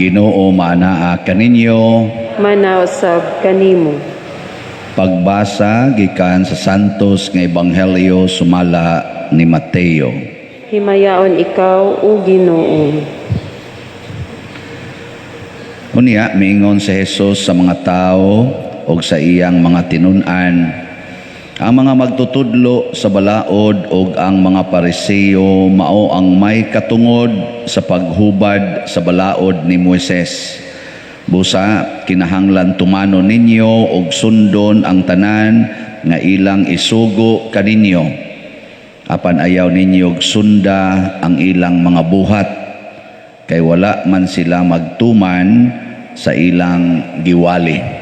Ginoo maanaa kaninyo. Manausab kanimo. Pagbasa gikan sa Santos nga Ebanghelyo sumala ni Mateo. Himayaon ikaw o Ginoo. Unya miingon si Jesus sa mga tao o sa iyang mga tinun-an, ang mga magtutudlo sa balaod o ang mga Pariseo mao ang may katungod sa paghubad sa balaod ni Moises. Busa kinahanglan tumano ninyo og sundon ang tanan nga ilang isugo kaninyo. Apan ayaw ninyo og sunda ang ilang mga buhat, kay wala man sila magtuman sa ilang giwali.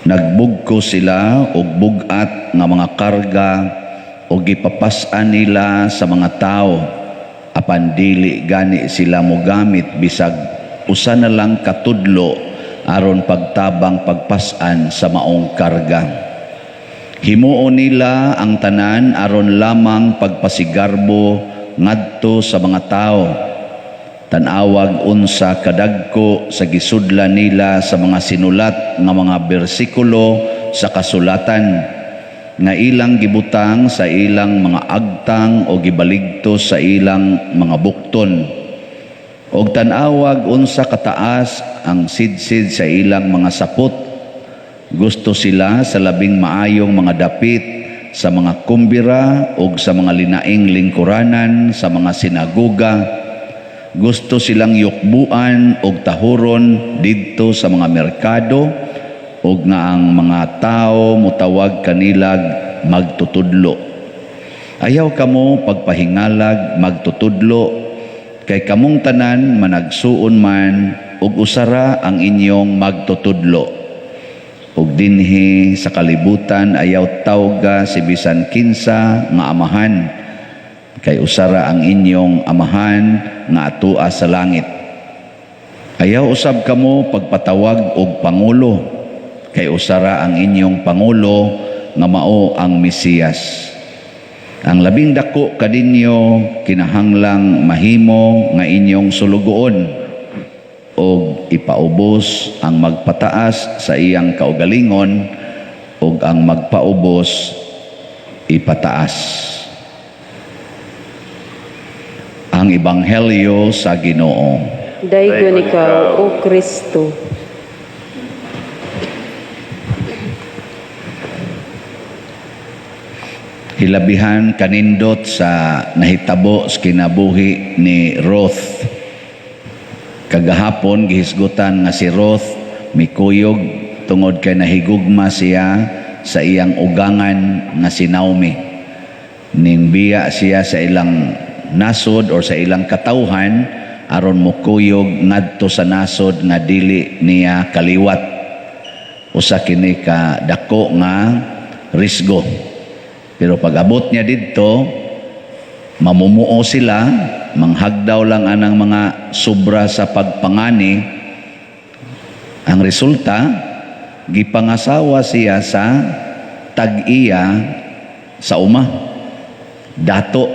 Nagbugko sila og bugat nga mga karga o gipapas-an nila sa mga tao, apan dili gani sila mogamit bisag usa na lang katudlo aron pagtabang pagpas-an sa maong karga. Himuon nila ang tanan aron lamang pagpasigarbo ngadto sa mga tao. Tanawag unsa kadagko sa gisudlan nila sa mga sinulat nga mga bersikulo sa kasulatan nga ilang gibutang sa ilang mga agtang o gibaligto sa ilang mga bukton. Og tanawag unsa kataas ang sidsid sa ilang mga sapot. Gusto sila sa labing maayong mga dapit sa mga kumbira o sa mga linaing lingkuranan sa mga sinagoga. Gusto silang yukbuan og tahuron didto sa mga merkado og nga ang mga tao mutawag kanilag magtutudlo. Ayaw kamo pagpahingalag magtutudlo, kay kamong tanan managsuon man og usara ang inyong magtutudlo. Ug dinhi sa kalibutan ayaw tawga si bisan kinsa nga amahan, kay usara ang inyong amahan nga atua sa langit. Ayaw usab kamo pagpatawag og pangulo, kay usara ang inyong pangulo nga mao ang Mesiyas. Ang labing dako kadinyo kinahanglang mahimo nga inyong sulugoon og ipaubos ang magpataas sa iyang kaugalingon og ang magpaubos ipataas. Ang Ebanghelyo sa Ginoo. Daygon ikaw o Kristo. Hilabihan kanindot sa nahitabo sa kinabuhi ni Ruth. Kagahapon gihisgutan nga si Ruth mikuyog tungod kay nahigugma siya sa iyang ugangan nga si Naomi. Ningbiya siya sa ilang nasod or sa ilang katawhan aron mukuyog ngadto sa nasod nga dili niya kaliwat. Usa kini ka dako nga risgo. Pero pag abot niya didto, mamumuo sila, manghagdaw lang anang mga sobra sa pagpangani. Ang resulta, gipangasawa siya sa tag-iya sa uma. Dato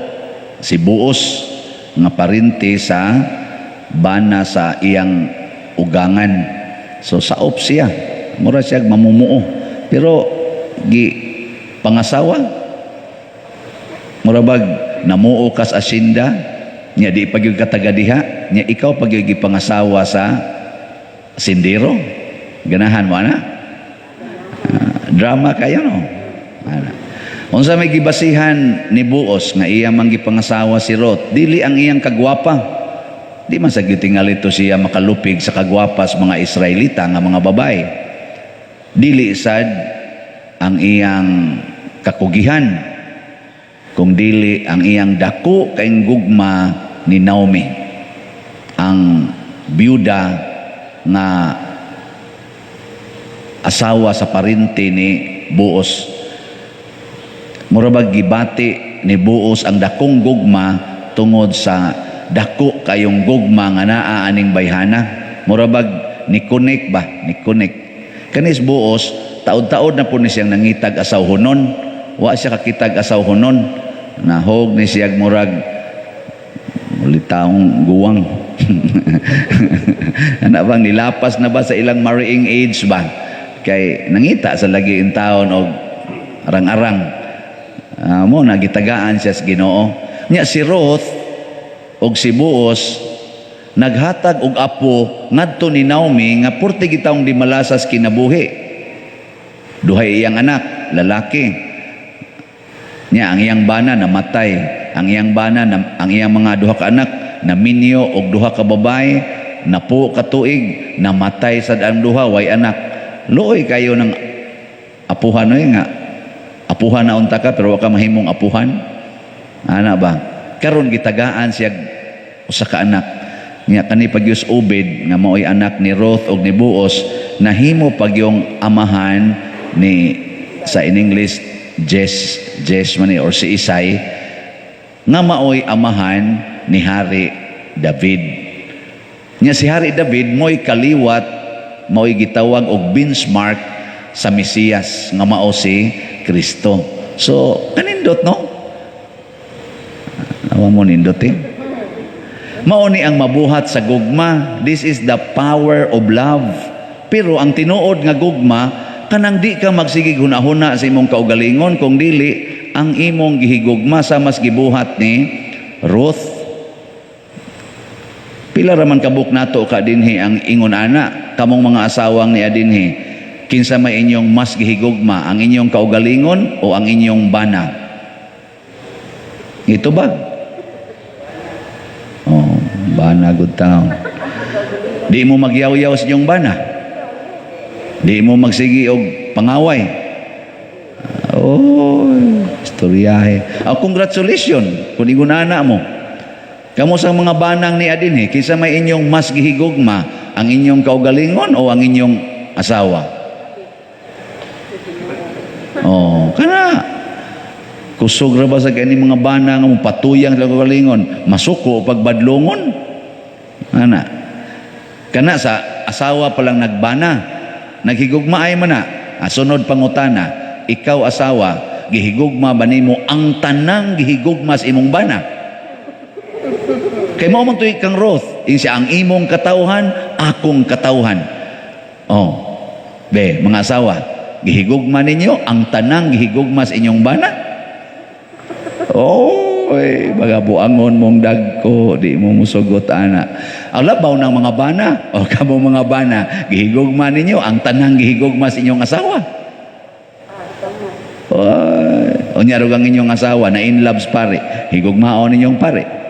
si buos nga parinti sa bana sa iyang ugangan. So saop siya, mura siya mamumuo. Pero pangasawa, murabag namuo kas asinda nya di pagyud katagadiha nya ikaw pagyud gipangasawa sa sindiro, ganahan mo na drama kayo no. Unsa may gibasihan ni buos nga iya man gipangasawa si Ruth, dili ang iyang kagwapa, di man sa gitingali to siya makalupig sa kagwapas mga Israelita nga mga babae, dili sad ang iyang kakugihan, kung dili ang iyang dako kaing gugma ni Naomi, ang byuda nga asawa sa parinti ni Boaz. Murabag gibati ni Boaz ang dakong gugma tungod sa dako kayong gugma nga naa aning bayhana. Murabag ni kunik ba, ni kunik. Kanis Boaz taod-taod na po ni siyang nangitag asawhonon, wa siya kakitag asawhonon. Nahog ni siyag murag mulitaong guwang Ana bang nilapas na ba sa ilang marrying age ba? Kay nangita sa lagi in taon og arang-arang. Mo nagitagaan siya sa Ginoo. Nya si Ruth og si Boaz naghatag og apo ngadto ni Naomi nga 40 gitaong di malasas kinabuhi. Duhay iyang anak, lalaki. Nya ang iyang bana namatay. Ang iyang bana, ang iyang mga duha ka anak naminyo og duha ka babae, napo ka tuig, namatay sad ang duha way anak. Luoy kayo ng apuhan nga. Apuhan na unta ka pero wa ka mahimong apuhan. Ana ba? Karon gitagaan siya usa ka anak. Nya kani pagyus Obed nga mao'y anak ni Ruth og ni Boaz nahimo pagyong amahan ni sa in English Jess man or si Isay nga mao'y amahan ni Hari David. Nya si Hari David mo'y kaliwat, mo'y gitawag og benchmark sa Mesiyas nga mao si Kristo. So kanindot no? Awa mo nindot Mao ni ang mabuhat sa gugma. This is the power of love. Pero ang tinuod nga gugma kanang di ka magsigig hunahuna sa imong kaugalingon kung dili ang imong gihigugma sa mas gibuhat ni Ruth. Pila raman kabuk nato ka dinhi ang ingon ana kamong mga asawang ni adinhi. Kinsa may inyong mas gihigugma, ang inyong kaugalingon o ang inyong bana? Ito ba? Oh, bana good town. Di mo magyaw-yaw sa inyong bana. Di mo magsigi og pangaway. Oh, istoryahe. Congratulations kung igunana mo. Kamo sa mga banang ni adinhi, kinsa may inyong mas gihigugma, ang inyong kaugalingon o ang inyong asawa? Oh, kana kusog ra ba sa kani mga bana nga mo patuyang sa kaugalingon, masuko pagbadlongon? Ana. Kana sa asawa pa lang nagbana, naghigugma ay man na. Sunod pangutana, ikaw asawa, gihigugma ba nimo ang tanang gihigugma sa imong bana? Kay mao man tuy kang Ruth, siya ang imong katawhan, akong katawhan. Oh. Be, mga asawa, gihigugma ninyo ang tanang gihigugma sa inyong bana? Oh, baga buangon mong dagko, di mo musugot ana. Alabaw ng mga bana, o kamo mga bana, gihigugma ninyo ang tanang gihigugma sa inyong asawa? O nyaro ang inyong asawa na in loves pare, higugmaon ninyong pare.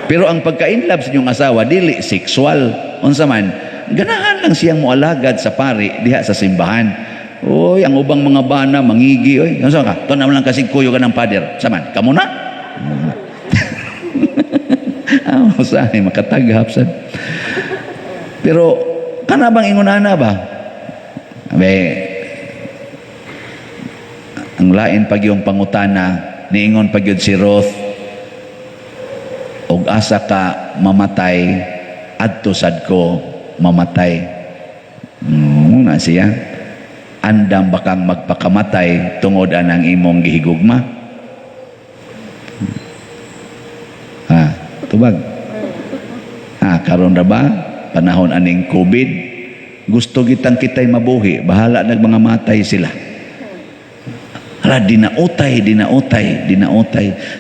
Pero ang pagka-in love sa inyong asawa, dili sexual. Unsa man, ganahan lang siyang mualagad sa pare diha sa simbahan. Oy, ang ubang mga bana mangigi oy. Unsa ka? Tuwa naman lang kasig kuyo ka ng pader. Saman, kamo na? Usahay makataghap sad. Pero kana bang ingunana ba? Abe, ang lain pag yung pangutana niingon pag yun si Ruth og asa ka mamatay adto sad ko mamatay. Na siya andam bakang magpakamatay tungod anang imong gihigugma. Tubag. Karon ra ba panahon aning COVID, gusto kitang kitay mabuhi, bahala nag mga matay sila. Hala, dinautay.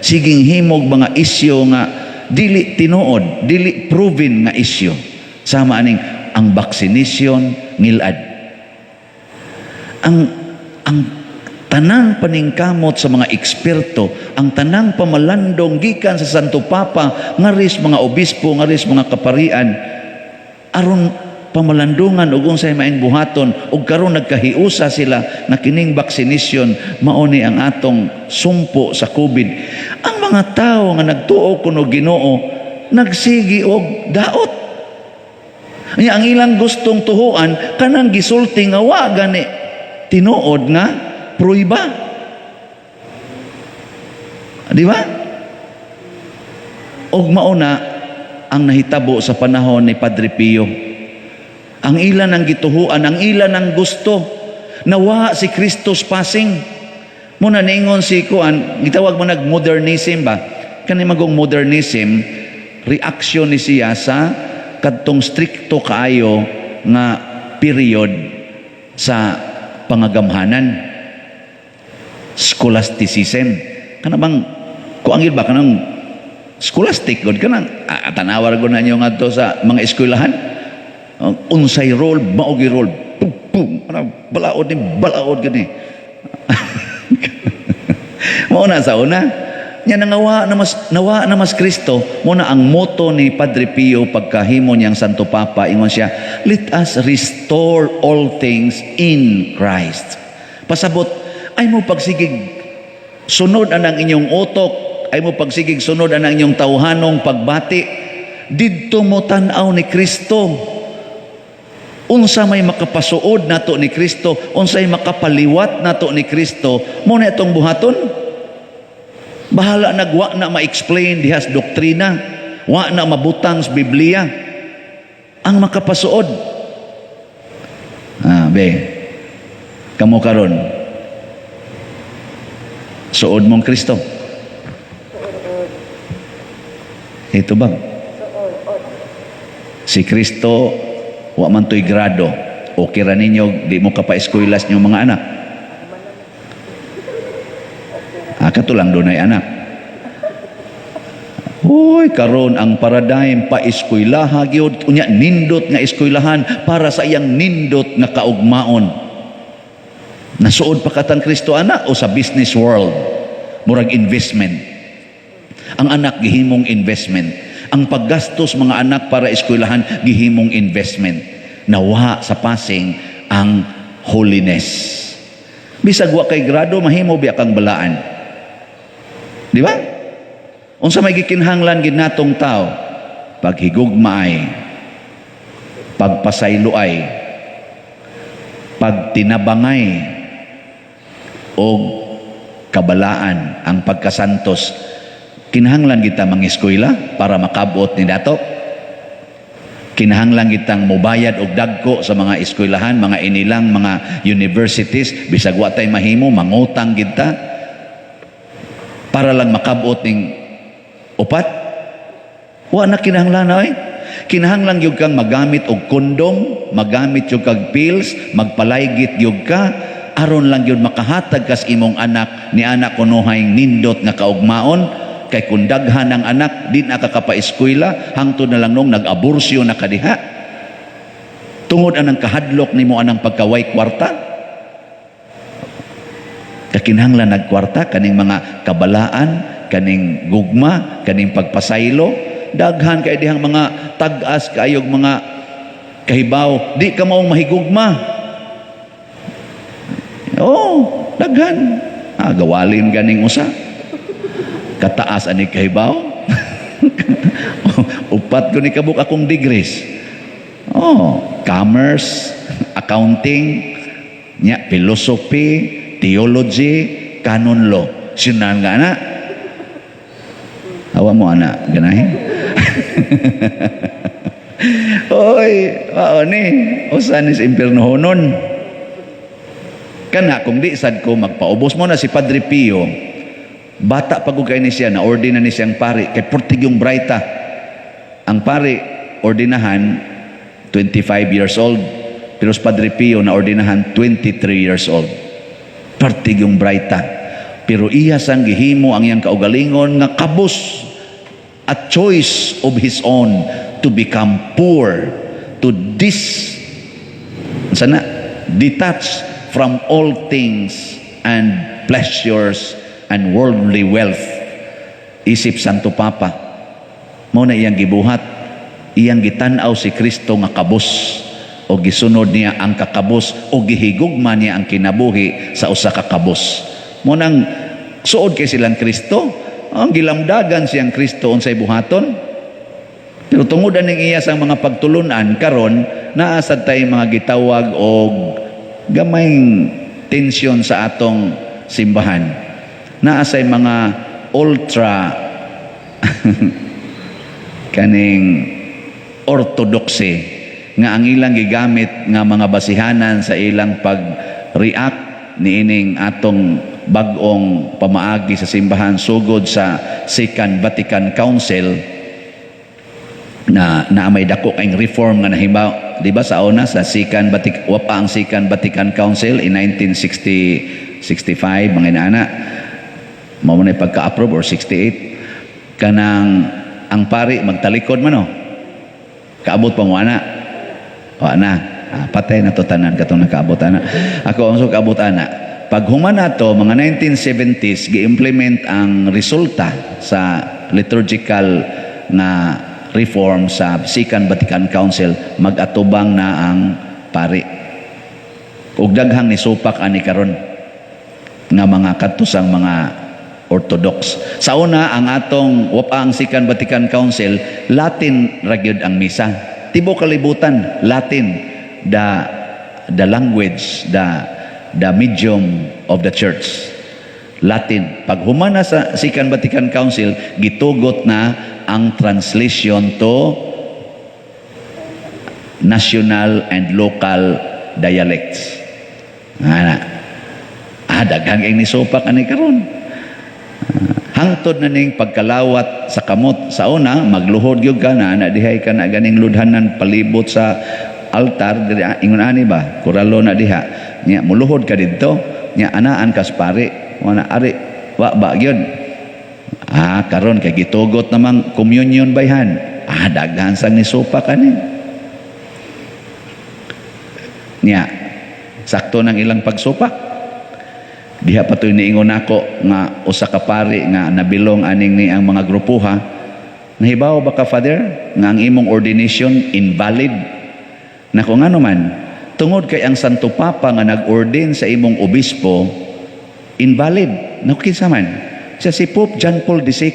Siging himog mga isyo nga dili tinuod, dili proven nga isyo. Sama aning ang vaccination ngilad. Ang tanang paningkamot sa mga eksperto, ang tanang pamalandong gikan sa Santo Papa, ngaris mga obispo, ngaris mga kaparian, aron pamalandungan ug unsay maayong buhaton ug karon nagkahiusa sila na kining vaccination mao ni ang atong sumpo sa COVID. Ang mga tao nga nagtuo kuno Ginoo nagsigi og daot. Ang ilang gustong tuhuan kanang gisulti nga wa gani tinuod nga pruiba. Di ba? Og mauna ang nahitabo sa panahon ni Padre Pio. Ang ilan ang gituhuan, ang ilan ang gusto. Nawa si Christos passing. Muna ningon si Kuan, gitawag mo nag-modernism ba? Kani magong modernism, reaksyon ni siya sa kadtong strikto kaayo nga period sa pangagamhanan, scholasticism. Kana bang kuangil ba kanang scholastic god kanang tanawar ko na nyo nga to sa mga eskwelahan, unsay role maogi role, pum pum, balaod ni balaod gani. Mauna sa una nya nawa na mas Kristo mo na ang motto ni Padre Pio pagkahimo niyang Santo Papa, ingon siya, let us restore all things in Christ. Pasabot ay mo pagsigig sunod anang inyong utok, ay mo pagsigig sunod anang inyong tawhanong pagbati, didto mo tan-aw ni Kristo. Unsa may makapasuod nato ni Kristo, unsay makapaliwat nato ni Kristo, mo na itong buhaton. Bahala nagwa na ma-explain dihas doktrina, wa na mabutang sa Biblia ang makapasuod. Kamo karon suod mong Kristo. Ito ba? Si Kristo wa man to'y grado. Okay ra ninyo, di mo kapa-eskwela's nyo mga anak. Katulang doon ay anak. Hoy, karon ang paradigm pa eskwelaha gyud, unya nindot nga eskwelahan para sa iyang nindot nga kaugmaon. Nasuod pa katang Kristo anak o sa business world, murag investment. Ang anak gihimong investment. Ang paggastos mga anak para eskwelahan gihimong investment. Nawa sa passing ang holiness. Bisag wa kay grado mahimo biya kang balaan. Di ba? Unsa may gikinahanglan gid natong tao? Paghigugmaay, pagpasayloay, pagtinabangay, o kabalaan, ang pagkasantos. Kinahanglan kita mangiskwela para makabot ni dato. Kinahanglan kitang mobayad og dagko sa mga eskwelahan, mga inilang mga universities, bisag wa tay mahimo mangutang kita para lang makabot ning upat. Wa na kinahanglan ay. Kinahanglan gyud kang magamit og kondom, magamit gyud kag pills, magpalaygit gyud ka aron lang gyud makahatag kas imong anak ni anak kunuhay nindot nga kaugmaon. Kay kung daghan ang anak, di na kakapa-eskwela, hangtod na lang nung nag-aborsyo na kadiha. Tungod anang kahadlok nimo anang pagkaway kwarta. Kakinahanglan nagkwarta, kaning mga kabalaan, kaning gugma, kaning pagpasaylo, daghan kay dihang mga tag-as kaayog mga kahibaw, di ka maong mahigugma. Daghan. Gawalin ganing usa. Kataas ani kahibaw. Upat ko ni kabuk akong degrees. Commerce, accounting, philosophy, theology, canon law. Sinan nga na. Hawa mo anak, ganahin. Oy, ni, usan is impiernohonon. Kana kung di sad ko magpaubos mo na si Padre Pio. Bata pag ugay ni siya na ordina ni siyang pari kay Portigyong Braita. Ang pari ordinahan 25 years old, pero si Padre Pio na ordinahan 23 years old. Portigyong Braita. Pero iya sang gihimo ang iyang kaugalingon nga kabus a choice of his own to become poor, to detach from all things and pleasures and worldly wealth. Isip Santo Papa, mao na iyang gibuhat, iyang gitan-aw si Kristo nga kabus, o gisunod niya ang kakabus, o gihigugma niya ang kinabuhi sa usa ka kabus. Mo nang suod kay silang Kristo, ang gilamdagan siyang Kristo unsay buhaton. Pero tungod aning iya sang mga pagtulunan karon, naa sad tay mga gitawag og gamayng tensyon sa atong simbahan. Naa say mga ultra kaning orthodoxy nga ang ilang gigamit nga mga basihanan sa ilang pag-react niining atong bag-ong pamaagi sa simbahan sugod sa Second Vatican Council. na may dako kayong reform nga nahibaw, di ba, sa una sa wapa ang Second Vatican Council in 1965 mga inaana mao na pagka-approve or 68 kanang ang pari magtalikod man no, kaabot pa mo ana o ana, patay na to tanan katong nakaabot ana. Ako ang kaabot ana pag human nato mga 1970s gi-implement ang resulta sa liturgical na reform sa Second Vatican Council, mag-atubang na ang pari. Ug daghang nisupak ani karon nga mga katusang mga Orthodox. Sa una ang atong wapa ang Second Vatican Council, Latin ra gyud ang misa. Tibuok kalibutan Latin, the language, the medium of the church. Latin. Pag humana sa Second Vatican Council, gitugot na ang translation to national and local dialects. Daghang ang nisupak ani karon. Hangtod na ning pagkalawat sa kamot. Sa una, magluhod gyud ka na dihay ka na ganing ludhanan palibot sa altar diri ingon ani ba kuralo na diha nya muluhod ka didto nya anaan kas pare wana ari wa ba gyud karon kay gitugot namang communion bayhan daghan sang nisupak ani nya sakto nang ilang pagsupak diha patoy niingon nako nga usa ka pari nga nabilong aning ni ang mga grupuha nahibaw ba ka father nga ang imong ordination invalid na kung ano man tungod kay ang Santo Papa nga nag-ordain sa imong obispo invalid na kinsa man siya si Pope John Paul II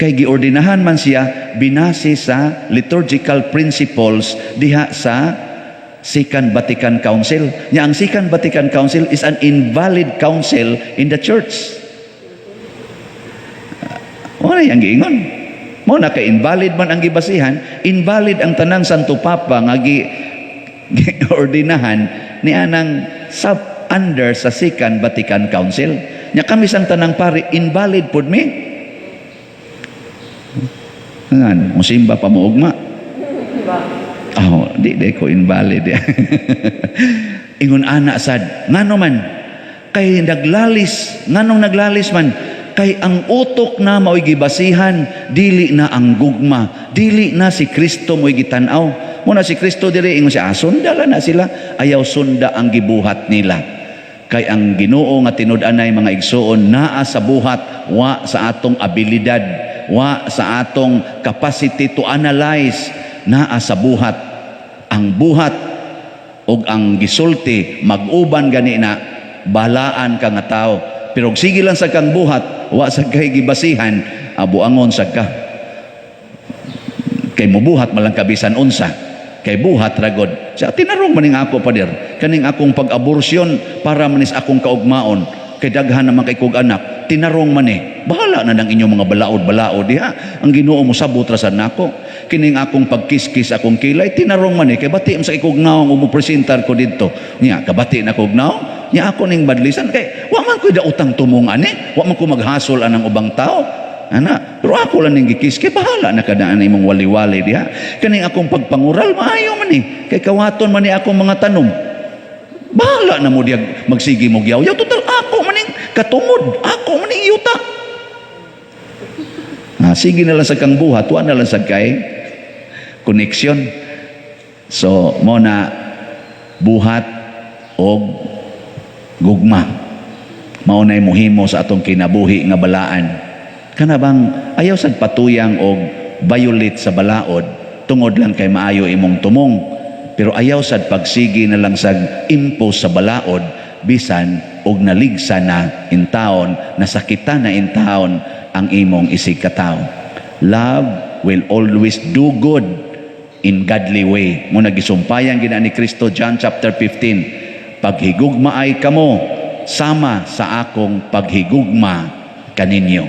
kay giordinahan man siya binase sa liturgical principles diha sa Second Vatican Council. Nya ang Second Vatican Council is an invalid council in the church. Ano yang giingon? Mo na kay invalid man ang gibasihan, invalid ang tanang Santo Papa nga giordinahan ni anang sub under sa Second Vatican Council. Nya kami sang tanang pari invalid pud mi. Ngan musimba pa mo ugma. Di ko invalid. Ingon ana sad ngano man kay naglalis nganong naglalis man kay ang utok na mao'y gibasihan dili na ang gugma dili na si Kristo mo'y gitan-aw muna si Kristo diri ingon siya sundala na sila ayaw sunda ang gibuhat nila kay ang Ginoo nga tinud-anay mga igsoon naa sa buhat wa sa atong abilidad wa sa atong capacity to analyze naa sa buhat ang buhat og ang gisulti mag-uban gani na balaan ka nga tao pero sige lang sa kang buhat wa sa kay gibasihan abuangon sa ka kay mubuhat malang kabisan unsa kay buhat ragod sa tinarong maning ako pader kaning akong pag-abortion para manis akong kaugmaon kay daghan naman kay kog anak tinarong man bahala na ng inyong mga balaod diha ang Ginoo mo sabot ra sad nako kining akong pagkiskis akong kilay tinarong man kay bati sa ikugnaw mo presentar ko didto nya kabati na kugnaw nya ako ning badlisan kay wa man ko daotang tumong ani wa man ko maghasol anang ubang tao ana pero ako lang ning gikiske bahala na kadaan imong wali-wali diha kaning akong pagpangural maayo man kay kawaton man akong mga tanom bahala na mo diag magsigi mo giyaw total ako maning katungod ako maning yuta sige na lang sa kang buhat wa na lang sa kay connection so mo na buhat og gugma mao nay mohimo sa atong kinabuhi nga balaan kana bang ayaw sad patuyang og violate sa balaod tungod lang kay maayo imong tumong pero ayaw sad pagsigi na lang sa impose sa balaod bisan og naligsa na in taon nasakita na in taon ang imong isig katao. Love will always do good in godly way. Muna gisumpayan gina ni Kristo John chapter 15. Paghigugma ay kamo sama sa akong paghigugma kaninyo.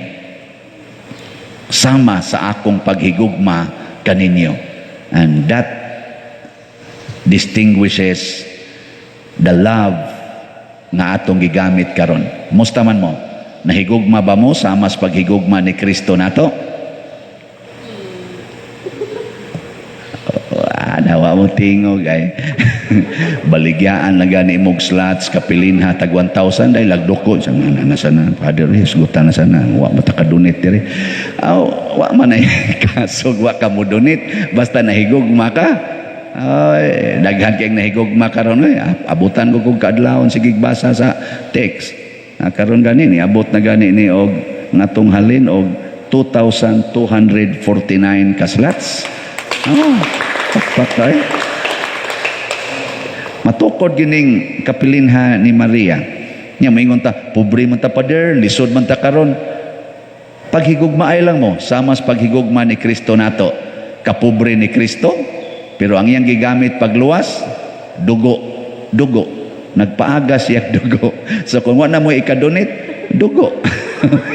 Sama sa akong paghigugma kaninyo. And that distinguishes the love nga atong gigamit karon. Musta man mo? Nahigugma ba mo sama sa paghigugma ni Kristo nato? tingog ay baligyaan na gani imong slots kapilin ha tag 1,000 dahil lagdoko sa nga na sana Father hisgutan na sana wa matakadunit diri wa man ay kasog wa ka mo donate basta nahigugma ka ay daghan kay nahigugma karon abutan ko kog kaadlawon sige basa sa text karon gani ni abot na gani ni og natong halin og 2,249 ka slots pakpak tayo. Matukod gining kapilinha ni Maria. Nya maingon ta, pobre man ta pader, lisod man ta karon. Paghigugmaay lang mo, samas paghigugma ni Kristo nato. Kapobre ni Kristo, pero ang iyang gigamit pagluwas, dugo. Nagpaaga siya dugo. So kung wala mo ikadonate, dugo.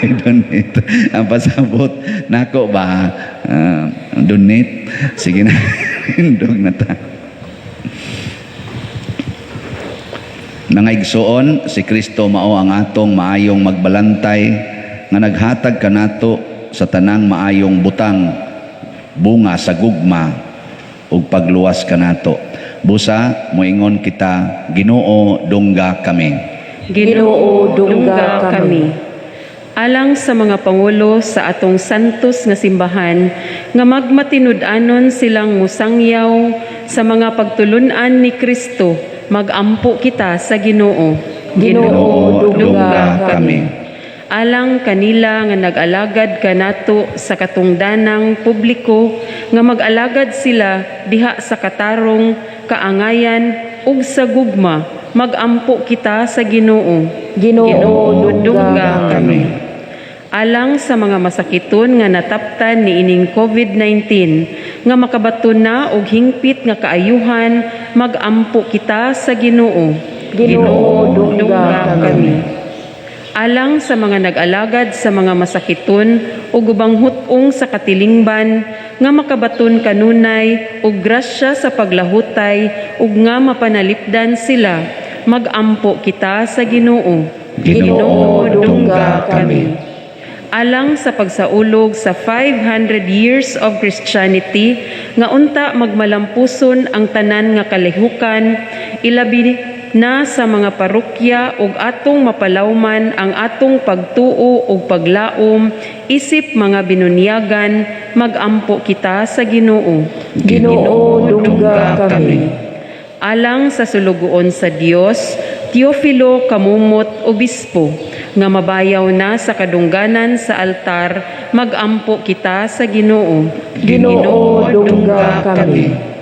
Donate. Ang pasabot nako ba donate? Sige na. Hindog na ta. Mga igsoon, si Kristo mao ang atong maayong magbalantay nga naghatag kanato sa tanang maayong butang bunga sa gugma ug pagluwas kanato. Busa moingon kita, Ginoo dungga kami. Ginoo dungga kami. Alang sa mga pangulo sa atong santos nga simbahan nga magmatinud-anon silang musangyaw sa mga pagtulunan ni Kristo, magampo kita sa Ginoo. Ginoo dungga kami. Alang kanila nga nag-alagad kanato sa katungdanang publiko nga mag-alagad sila diha sa katarong, kaangayan ug sa gugma, magampo kita sa Ginoo. Ginoo dungga kami. Alang sa mga masakiton nga nataptan ni ining COVID-19 nga makabaton na og hingpit nga kaayuhan, magampo kita sa Ginoo. Ginoo dungga kami. Alang sa mga nag-alagad sa mga masakiton ug ubang hutong sa katilingban nga makabaton kanunay og grasya sa paglahutay ug nga mapanalipdan sila, magampo kita sa Ginoo. Ginoo dungga kami. Alang sa pagsaulog sa 500 years of Christianity nga unta magmalampuson ang tanan nga kalihukan, ilabi na sa mga parokya ug atong mapalawman ang atong pagtuo ug paglaom isip mga binunyagan, magampo kita sa Ginoo. Ginoo dungga kami. Alang sa sulugoon sa Dios, Teofilo Kamumot Obispo, nga mabayaw na sa kadungganan sa altar, magampo kita sa Ginoo. Ginoo dungga kami.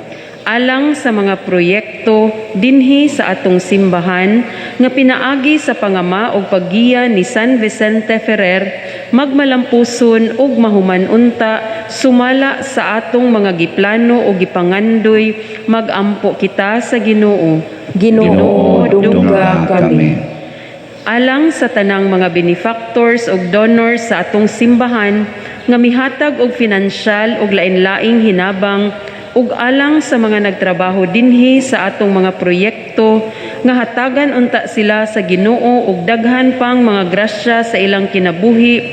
Alang sa mga proyekto dinhi sa atong simbahan nga pinaagi sa pangama ug paggiya ni San Vicente Ferrer, magmalampuson ug mahuman unta sumala sa atong mga giplano ug gipangandoy, magampo kita sa Ginoo. Ginoo dungga kami. Alang sa tanang mga benefactors ug donors sa atong simbahan nga mihatag og pinansyal ug lain-laing hinabang ug alang sa mga nagtrabaho dinhi sa atong mga proyekto nga hatagan unta sila sa Ginoo ug daghan pang mga grasya sa ilang kinabuhi,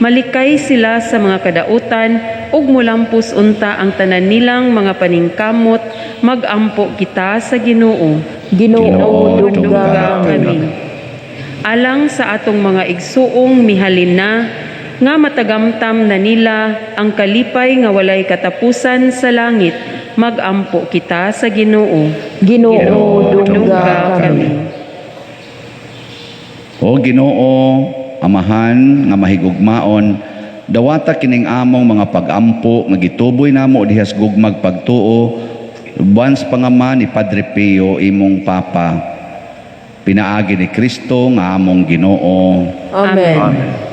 malikay sila sa mga kadautan ug mulampos unta ang tanan nilang mga paningkamot, magampo kita sa Ginoo. Ginoo dungga kami. Alang sa atong mga igsuong mihalina nga matagamtam na nila ang kalipay nga walay katapusan sa langit, magampo kita sa Ginoo. Ginoo dungga kami. O Ginoo, Amahan nga mahigugmaon, dawata kining among mga pagampo nga gituboy namo dihas gugmag pagtuo, buwan sa pangama ni Padre Pio imong Papa, pinaagi ni Kristo nga among Ginoo. Amen. Amen.